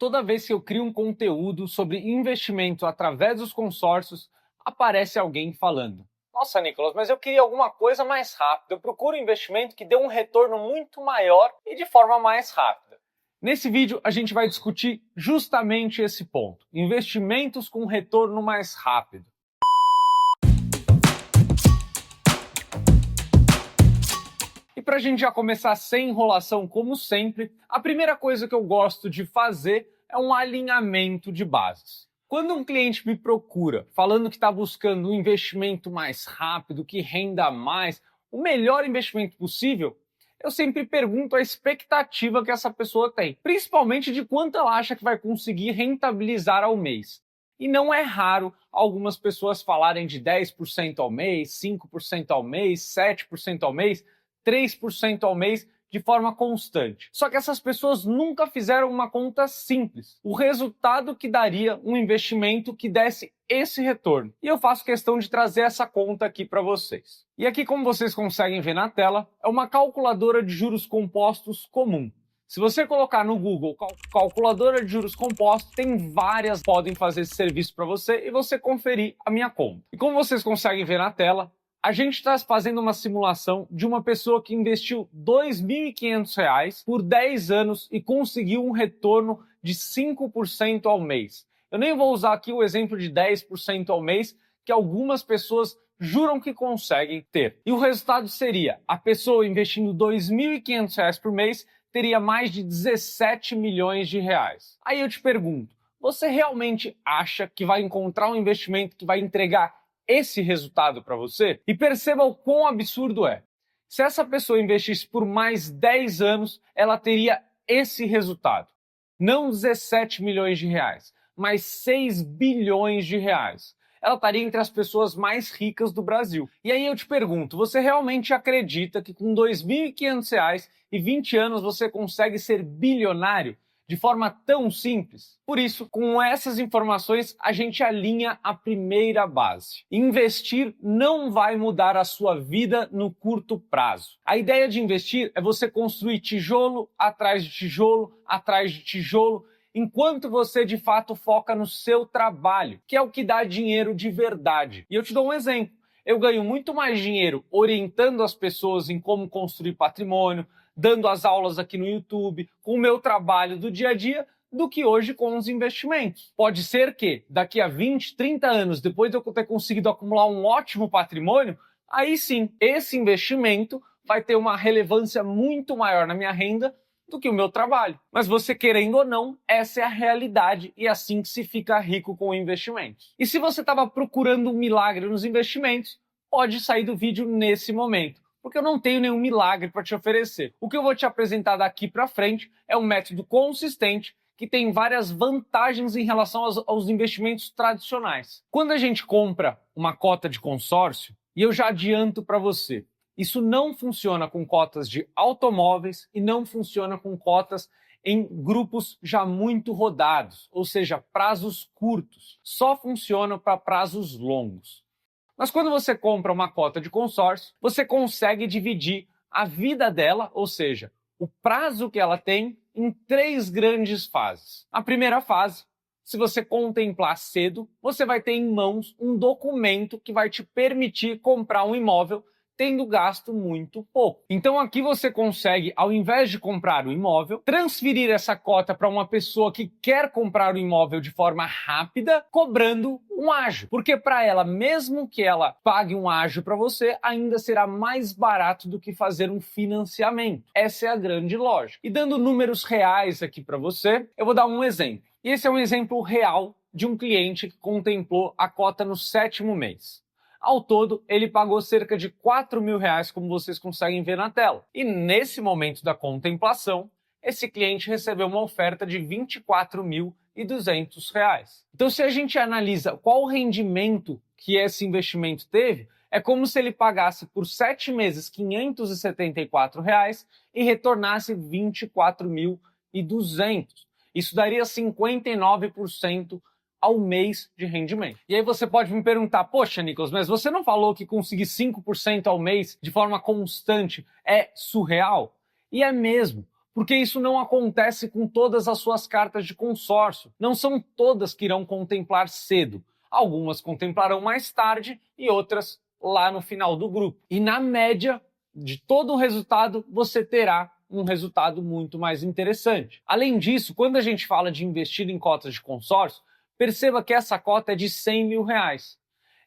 Toda vez que eu crio um conteúdo sobre investimento através dos consórcios, aparece alguém falando: "Nossa, Nicolas, mas eu queria alguma coisa mais rápida. Eu procuro um investimento que dê um retorno muito maior e de forma mais rápida." Nesse vídeo, a gente vai discutir justamente esse ponto: investimentos com retorno mais rápido. E para a gente já começar sem enrolação, como sempre, a primeira coisa que eu gosto de fazer é um alinhamento de bases. Quando um cliente me procura falando que está buscando um investimento mais rápido, que renda mais, o melhor investimento possível, eu sempre pergunto a expectativa que essa pessoa tem, principalmente de quanto ela acha que vai conseguir rentabilizar ao mês. E não é raro algumas pessoas falarem de 10% ao mês, 5% ao mês, 7% ao mês, 3% ao mês de forma constante. Só que essas pessoas nunca fizeram uma conta simples. O resultado que daria um investimento que desse esse retorno. E eu faço questão de trazer essa conta aqui para vocês. E aqui, como vocês conseguem ver na tela, é uma calculadora de juros compostos comum. Se você colocar no Google calculadora de juros compostos, tem várias que podem fazer esse serviço para você e você conferir a minha conta. E como vocês conseguem ver na tela, a gente está fazendo uma simulação de uma pessoa que investiu R$ 2.500 por 10 anos e conseguiu um retorno de 5% ao mês. Eu nem vou usar aqui o exemplo de 10% ao mês, que algumas pessoas juram que conseguem ter. E o resultado seria: a pessoa investindo R$ 2.500 por mês teria mais de 17 milhões de reais. Aí eu te pergunto, você realmente acha que vai encontrar um investimento que vai entregar esse resultado para você? E perceba o quão absurdo é. Se essa pessoa investisse por mais 10 anos, ela teria esse resultado. Não 17 milhões de reais, mas 6 bilhões de reais. Ela estaria entre as pessoas mais ricas do Brasil. E aí eu te pergunto, você realmente acredita que com R$ 2.500 e 20 anos você consegue ser bilionário de forma tão simples? Por isso, com essas informações, a gente alinha a primeira base. Investir não vai mudar a sua vida no curto prazo. A ideia de investir é você construir tijolo atrás de tijolo, atrás de tijolo, enquanto você de fato foca no seu trabalho, que é o que dá dinheiro de verdade. E eu te dou um exemplo. Eu ganho muito mais dinheiro orientando as pessoas em como construir patrimônio, dando as aulas aqui no YouTube, com o meu trabalho do dia a dia, do que hoje com os investimentos. Pode ser que daqui a 20, 30 anos, depois de eu ter conseguido acumular um ótimo patrimônio, aí sim, esse investimento vai ter uma relevância muito maior na minha renda do que o meu trabalho. Mas você querendo ou não, essa é a realidade e é assim que se fica rico com investimentos. E se você estava procurando um milagre nos investimentos, pode sair do vídeo nesse momento, porque eu não tenho nenhum milagre para te oferecer. O que eu vou te apresentar daqui para frente é um método consistente que tem várias vantagens em relação aos investimentos tradicionais. Quando a gente compra uma cota de consórcio, e eu já adianto para você, isso não funciona com cotas de automóveis e não funciona com cotas em grupos já muito rodados, ou seja, prazos curtos. Só funciona para prazos longos. Mas quando você compra uma cota de consórcio, você consegue dividir a vida dela, ou seja, o prazo que ela tem, em 3 grandes fases. A primeira fase, se você contemplar cedo, você vai ter em mãos um documento que vai te permitir comprar um imóvel tendo gasto muito pouco. Então aqui você consegue, ao invés de comprar o imóvel, transferir essa cota para uma pessoa que quer comprar o imóvel de forma rápida, cobrando um ágio. Porque para ela, mesmo que ela pague um ágio para você, ainda será mais barato do que fazer um financiamento. Essa é a grande lógica. E dando números reais aqui para você, eu vou dar um exemplo. E esse é um exemplo real de um cliente que contemplou a cota no 7º mês. Ao todo, ele pagou cerca de R$ 4.000, como vocês conseguem ver na tela. E nesse momento da contemplação, esse cliente recebeu uma oferta de R$ 24.200. Então, se a gente analisa qual o rendimento que esse investimento teve, é como se ele pagasse por 7 meses R$ 574 e retornasse R$ 24.200. Isso daria 59% ao mês de rendimento. E aí você pode me perguntar, poxa, Nicolas, mas você não falou que conseguir 5% ao mês de forma constante é surreal? E é mesmo, Porque isso não acontece com todas as suas cartas de consórcio. Não são todas que irão contemplar cedo. Algumas contemplarão mais tarde e outras lá no final do grupo. E na média de todo o resultado, você terá um resultado muito mais interessante. Além disso, quando a gente fala de investir em cotas de consórcio, perceba que essa cota é de R$100 mil.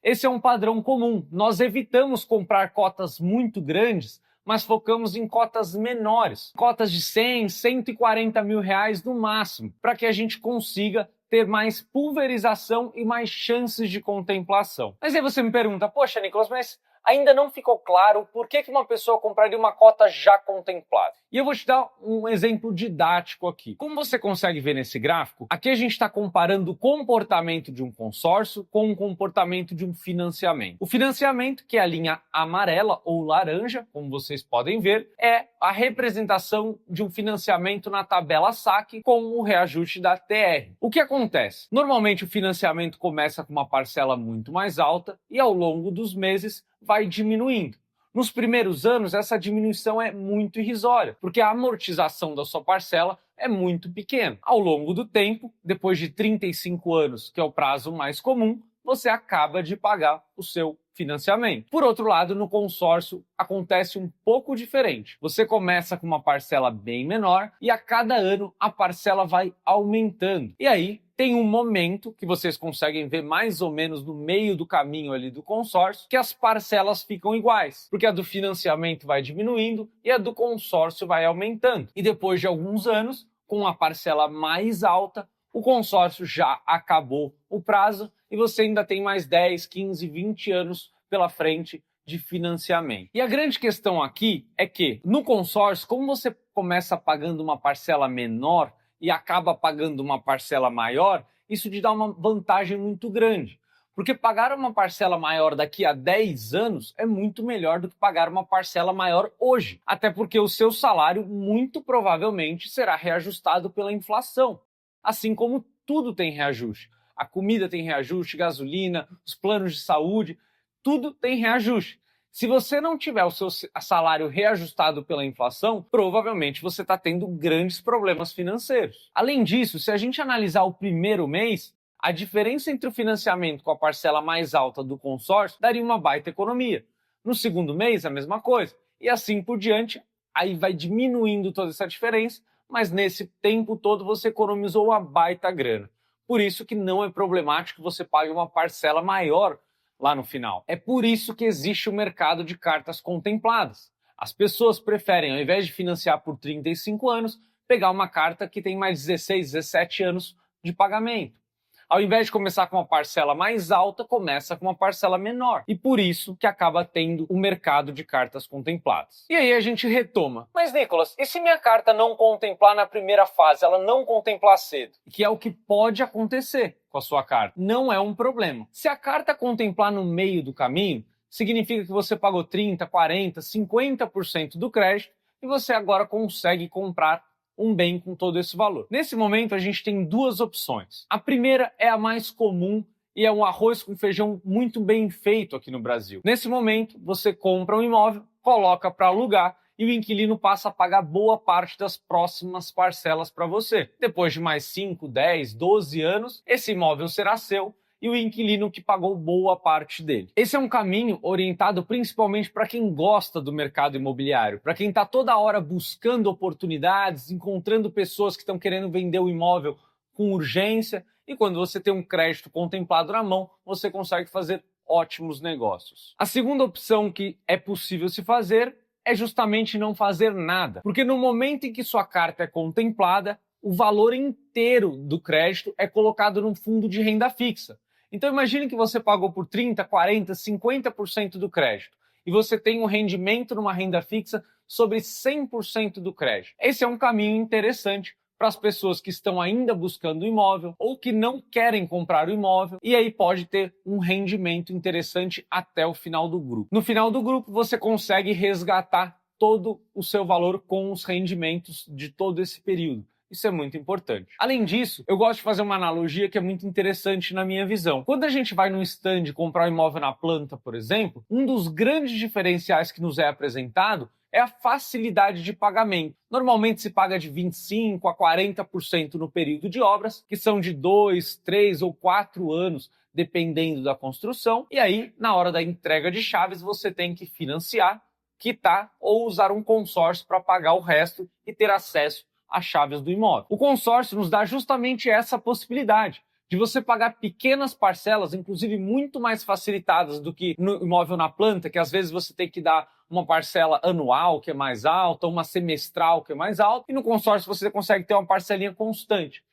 Esse é um padrão comum. Nós evitamos comprar cotas muito grandes, mas focamos em cotas menores, cotas de 100, 140 mil reais no máximo, para que a gente consiga ter mais pulverização e mais chances de contemplação. Mas aí você me pergunta, poxa, Nicolas, mas ainda não ficou claro por que uma pessoa compraria uma cota já contemplada. E eu vou te dar um exemplo didático aqui. Como você consegue ver nesse gráfico, aqui a gente está comparando o comportamento de um consórcio com o comportamento de um financiamento. O financiamento, que é a linha amarela ou laranja, como vocês podem ver, é a representação de um financiamento na tabela saque com o reajuste da TR. O que acontece? Normalmente o financiamento começa com uma parcela muito mais alta e ao longo dos meses vai diminuindo. Nos primeiros anos, essa diminuição é muito irrisória, porque a amortização da sua parcela é muito pequena. Ao longo do tempo, depois de 35 anos, que é o prazo mais comum, você acaba de pagar o seu financiamento. Por outro lado, no consórcio acontece um pouco diferente. Você começa com uma parcela bem menor e a cada ano a parcela vai aumentando. E aí tem um momento que vocês conseguem ver mais ou menos no meio do caminho ali do consórcio que as parcelas ficam iguais, porque a do financiamento vai diminuindo e a do consórcio vai aumentando. E depois de alguns anos, com a parcela mais alta, o consórcio já acabou o prazo e você ainda tem mais 10, 15, 20 anos pela frente de financiamento. E a grande questão aqui é que, no consórcio, como você começa pagando uma parcela menor e acaba pagando uma parcela maior, isso te dá uma vantagem muito grande. Porque pagar uma parcela maior daqui a 10 anos é muito melhor do que pagar uma parcela maior hoje. Até porque o seu salário muito provavelmente será reajustado pela inflação. Assim como tudo tem reajuste. A comida tem reajuste, gasolina, os planos de saúde, tudo tem reajuste. Se você não tiver o seu salário reajustado pela inflação, provavelmente você está tendo grandes problemas financeiros. Além disso, se a gente analisar o primeiro mês, a diferença entre o financiamento com a parcela mais alta do consórcio daria uma baita economia. No segundo mês, a mesma coisa. E assim por diante, aí vai diminuindo toda essa diferença, mas nesse tempo todo você economizou uma baita grana. Por isso que não é problemático que você pague uma parcela maior lá no final. É por isso que existe o mercado de cartas contempladas. As pessoas preferem, ao invés de financiar por 35 anos, pegar uma carta que tem mais 16, 17 anos de pagamento. Ao invés de começar com uma parcela mais alta, começa com uma parcela menor. E por isso que acaba tendo o mercado de cartas contempladas. E aí a gente retoma. Mas, Nicolas, e se minha carta não contemplar na primeira fase, ela não contemplar cedo? Que é o que pode acontecer com a sua carta. Não é um problema. Se a carta contemplar no meio do caminho, significa que você pagou 30%, 40%, 50% do crédito e você agora consegue comprar um bem com todo esse valor. Nesse momento, a gente tem duas opções. A primeira é a mais comum e é um arroz com feijão muito bem feito aqui no Brasil. Nesse momento, você compra um imóvel, coloca para alugar e o inquilino passa a pagar boa parte das próximas parcelas para você. Depois de mais 5, 10, 12 anos, esse imóvel será seu e o inquilino que pagou boa parte dele. Esse é um caminho orientado principalmente para quem gosta do mercado imobiliário, para quem está toda hora buscando oportunidades, encontrando pessoas que estão querendo vender o imóvel com urgência, e quando você tem um crédito contemplado na mão, você consegue fazer ótimos negócios. A segunda opção que é possível se fazer é justamente não fazer nada, porque no momento em que sua carta é contemplada, o valor inteiro do crédito é colocado num fundo de renda fixa. Então imagine que você pagou por 30%, 40%, 50% do crédito e você tem um rendimento numa renda fixa sobre 100% do crédito. Esse é um caminho interessante para as pessoas que estão ainda buscando o imóvel ou que não querem comprar o imóvel e aí pode ter um rendimento interessante até o final do grupo. No final do grupo você consegue resgatar todo o seu valor com os rendimentos de todo esse período. Isso é muito importante. Além disso, eu gosto de fazer uma analogia que é muito interessante na minha visão. Quando a gente vai num stand comprar um imóvel na planta, por exemplo, um dos grandes diferenciais que nos é apresentado é a facilidade de pagamento. Normalmente se paga de 25% a 40% no período de obras, que são de 2, 3 ou 4 anos, dependendo da construção. E aí, na hora da entrega de chaves, você tem que financiar, quitar ou usar um consórcio para pagar o resto e ter acesso às chaves do imóvel. O consórcio nos dá justamente essa possibilidade de você pagar pequenas parcelas, inclusive muito mais facilitadas do que no imóvel na planta, que às vezes você tem que dar uma parcela anual, que é mais alta, uma semestral, que é mais alta, e no consórcio você consegue ter uma parcelinha constante.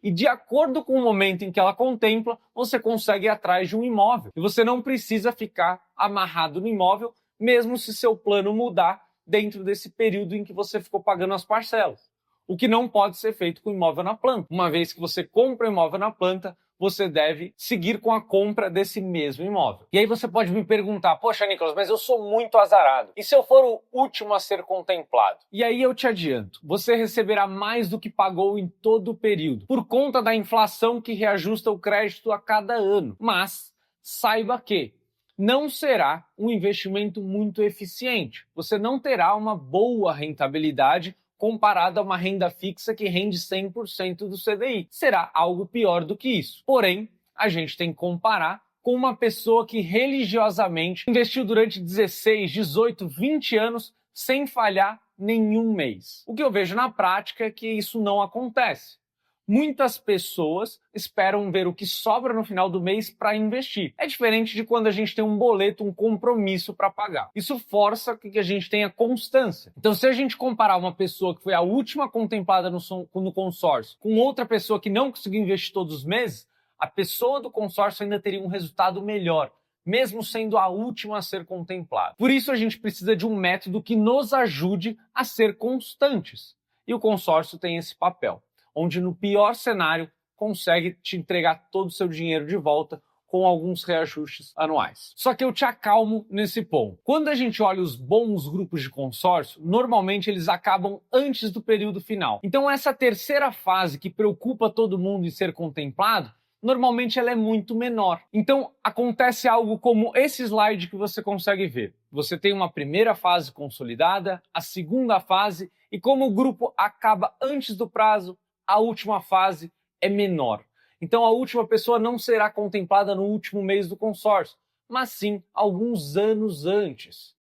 E de acordo com o momento em que ela contempla, você consegue ir atrás de um imóvel. E você não precisa ficar amarrado no imóvel, mesmo se seu plano mudar dentro desse período em que você ficou pagando as parcelas. O que não pode ser feito com o imóvel na planta. Uma vez que você compra o imóvel na planta, você deve seguir com a compra desse mesmo imóvel. E aí você pode me perguntar, poxa, Nicolas, mas eu sou muito azarado. E se eu for o último a ser contemplado? E aí eu te adianto, você receberá mais do que pagou em todo o período, por conta da inflação que reajusta o crédito a cada ano. Mas saiba que não será um investimento muito eficiente. Você não terá uma boa rentabilidade comparado a uma renda fixa que rende 100% do CDI. Será algo pior do que isso. Porém, a gente tem que comparar com uma pessoa que religiosamente investiu durante 16, 18, 20 anos sem falhar nenhum mês. O que eu vejo na prática é que isso não acontece. Muitas pessoas esperam ver o que sobra no final do mês para investir. É diferente de quando a gente tem um boleto, um compromisso para pagar. Isso força que a gente tenha constância. Então, se a gente comparar uma pessoa que foi a última contemplada no consórcio com outra pessoa que não conseguiu investir todos os meses, a pessoa do consórcio ainda teria um resultado melhor, mesmo sendo a última a ser contemplada. Por isso, a gente precisa de um método que nos ajude a ser constantes. E o consórcio tem esse papel, onde no pior cenário consegue te entregar todo o seu dinheiro de volta com alguns reajustes anuais. Só que eu te acalmo nesse ponto. Quando a gente olha os bons grupos de consórcio, normalmente eles acabam antes do período final. Então essa terceira fase que preocupa todo mundo em ser contemplado, normalmente ela é muito menor. Então acontece algo como esse slide que você consegue ver. Você tem uma primeira fase consolidada, a segunda fase, e como o grupo acaba antes do prazo, a última fase é menor. Então a última pessoa não será contemplada no último mês do consórcio, mas sim alguns anos antes.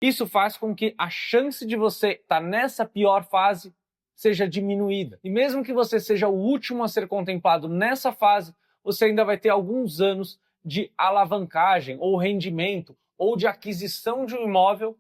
Isso faz com que a chance de você estar nessa pior fase seja diminuída. E mesmo que você seja o último a ser contemplado nessa fase, você ainda vai ter alguns anos de alavancagem ou rendimento ou de aquisição de um imóvel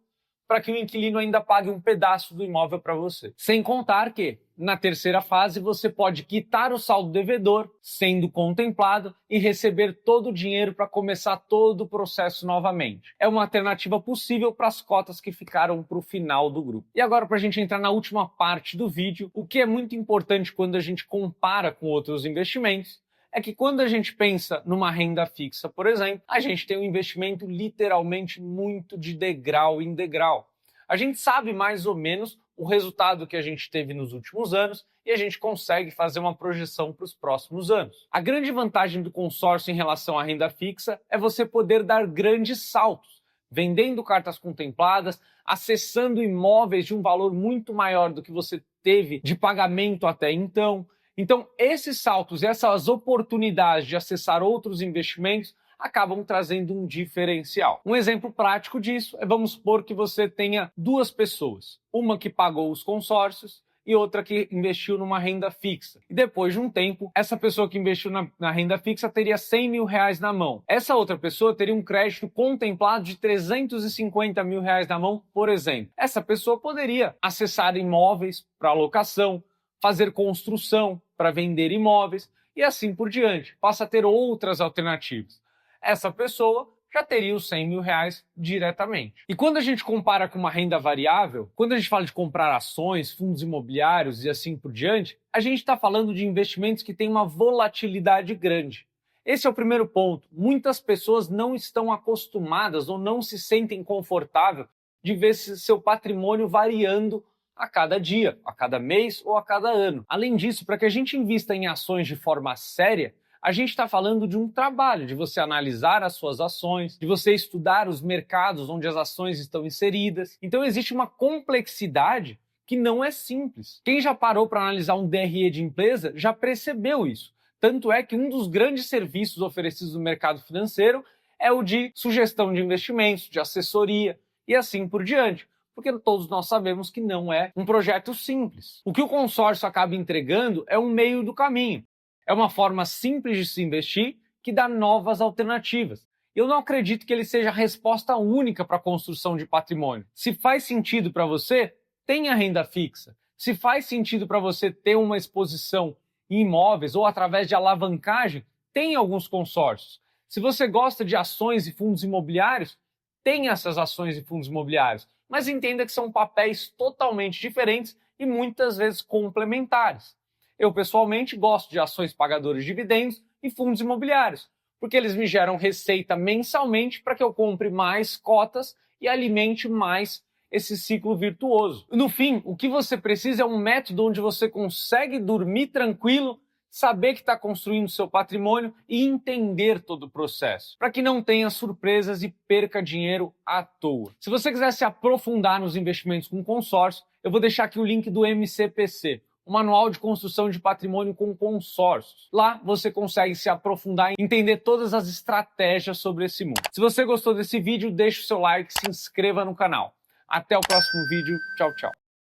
para que o inquilino ainda pague um pedaço do imóvel para você. Sem contar que, na terceira fase, você pode quitar o saldo devedor, sendo contemplado, e receber todo o dinheiro para começar todo o processo novamente. É uma alternativa possível para as cotas que ficaram para o final do grupo. E agora, para a gente entrar na última parte do vídeo, o que é muito importante quando a gente compara com outros investimentos, é que quando a gente pensa numa renda fixa, por exemplo, a gente tem um investimento literalmente muito de degrau em degrau. A gente sabe mais ou menos o resultado que a gente teve nos últimos anos e a gente consegue fazer uma projeção para os próximos anos. A grande vantagem do consórcio em relação à renda fixa é você poder dar grandes saltos, vendendo cartas contempladas, acessando imóveis de um valor muito maior do que você teve de pagamento até então. Então, esses saltos e essas oportunidades de acessar outros investimentos acabam trazendo um diferencial. Um exemplo prático disso é, vamos supor que você tenha duas pessoas, uma que pagou os consórcios e outra que investiu numa renda fixa. E depois de um tempo, essa pessoa que investiu na renda fixa teria 100 mil reais na mão. Essa outra pessoa teria um crédito contemplado de 350 mil reais na mão, por exemplo. Essa pessoa poderia acessar imóveis para locação, fazer construção para vender imóveis e assim por diante. Passa a ter outras alternativas. Essa pessoa já teria os 100 mil reais diretamente. E quando a gente compara com uma renda variável, quando a gente fala de comprar ações, fundos imobiliários e assim por diante, a gente está falando de investimentos que têm uma volatilidade grande. Esse é o primeiro ponto. Muitas pessoas não estão acostumadas ou não se sentem confortáveis de ver seu patrimônio variando a cada dia, a cada mês ou a cada ano. Além disso, para que a gente invista em ações de forma séria, A gente está falando de um trabalho, de você analisar as suas ações, de você estudar os mercados onde as ações estão inseridas. Então existe uma complexidade que não é simples. Quem já parou para analisar um DRE de empresa já percebeu isso. Tanto é que um dos grandes serviços oferecidos no mercado financeiro é o de sugestão de investimentos, de assessoria e assim por diante. Porque todos nós sabemos que não é um projeto simples. O que o consórcio acaba entregando é um meio do caminho. É uma forma simples de se investir que dá novas alternativas. Eu não acredito que ele seja a resposta única para a construção de patrimônio. Se faz sentido para você, tenha renda fixa. Se faz sentido para você ter uma exposição em imóveis ou através de alavancagem, tenha alguns consórcios. Se você gosta de ações e fundos imobiliários, tenha essas ações e fundos imobiliários. Mas entenda que são papéis totalmente diferentes e muitas vezes complementares. Eu, pessoalmente, gosto de ações pagadoras de dividendos e fundos imobiliários, porque eles me geram receita mensalmente para que eu compre mais cotas e alimente mais esse ciclo virtuoso. No fim, o que você precisa é um método onde você consegue dormir tranquilo, saber que está construindo seu patrimônio e entender todo o processo, para que não tenha surpresas e perca dinheiro à toa. Se você quiser se aprofundar nos investimentos com consórcio, eu vou deixar aqui o link do MCPC, o Manual de Construção de Patrimônio com Consórcios. Lá você consegue se aprofundar e entender todas as estratégias sobre esse mundo. Se você gostou desse vídeo, deixe o seu like, se inscreva no canal. Até o próximo vídeo. Tchau, tchau.